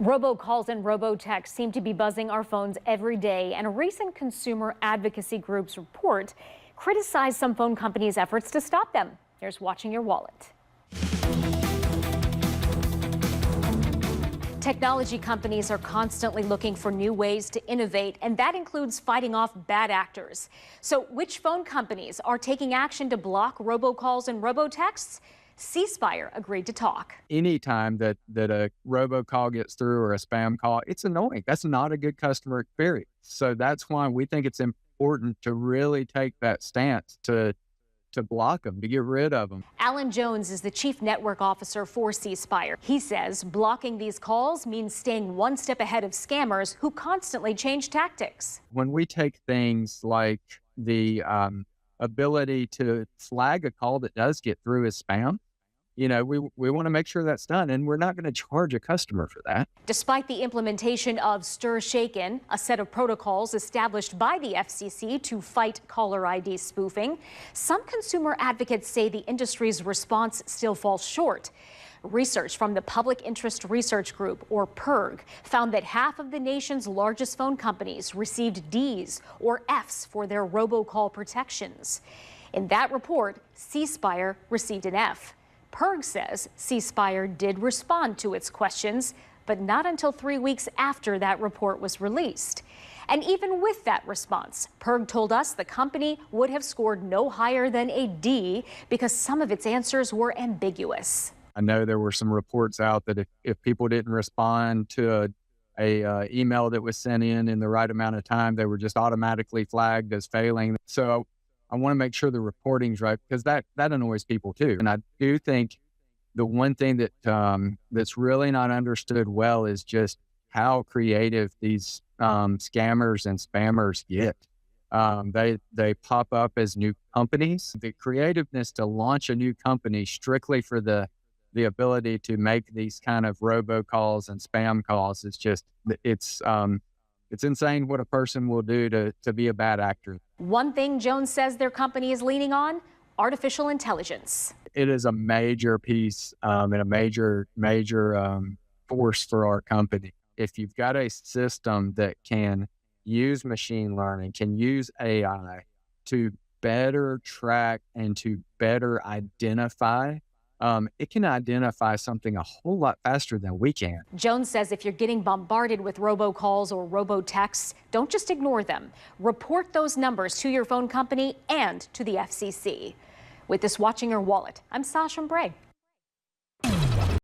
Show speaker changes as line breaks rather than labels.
Robocalls and robotexts seem to be buzzing our phones every day, and a recent consumer advocacy group's report criticized some phone companies' efforts to stop them. Here's Watching Your Wallet. Technology companies are constantly looking for new ways to innovate, and that includes fighting off bad actors. So which phone companies are taking action to block robocalls and robotexts? C Spire agreed to talk.
Anytime that a robocall gets through or a spam call, it's annoying. That's not a good customer experience. So that's why we think it's important to really take that stance to block them, to get rid of them.
Alan Jones is the chief network officer for C Spire. He says blocking these calls means staying one step ahead of scammers who constantly change tactics.
When we take things like the ability to flag a call that does get through as spam, we want to make sure that's done, and we're not going to charge a customer for that.
Despite the implementation of Stir Shaken, a set of protocols established by the FCC to fight caller ID spoofing, some consumer advocates say the industry's response still falls short. Research from the Public Interest Research Group, or PIRG, found that half of the nation's largest phone companies received Ds or Fs for their robocall protections. In that report, C Spire received an F. PIRG says C Spire did respond to its questions, but not until 3 weeks after that report was released. And even with that response, PIRG told us the company would have scored no higher than a D because some of its answers were ambiguous.
I know there were some reports out that if people didn't respond to a email that was sent in the right amount of time, they were just automatically flagged as failing. So I want to make sure the reporting's right, because that annoys people too. And I do think the one thing that that's really not understood well is just how creative these scammers and spammers get. They pop up as new companies. The creativeness to launch a new company strictly for the ability to make these kind of robocalls and spam calls is just, it's insane what a person will do to be a bad actor.
One thing Jones says their company is leaning on: artificial intelligence.
It is a major piece and a major force for our company. If you've got a system that can use machine learning, can use AI to better track and to better identify, it can identify something a whole lot faster than we can.
Jones says if you're getting bombarded with robocalls or robotexts, don't just ignore them. Report those numbers to your phone company and to the FCC. With this Watching Your Wallet, I'm Sasha Bray.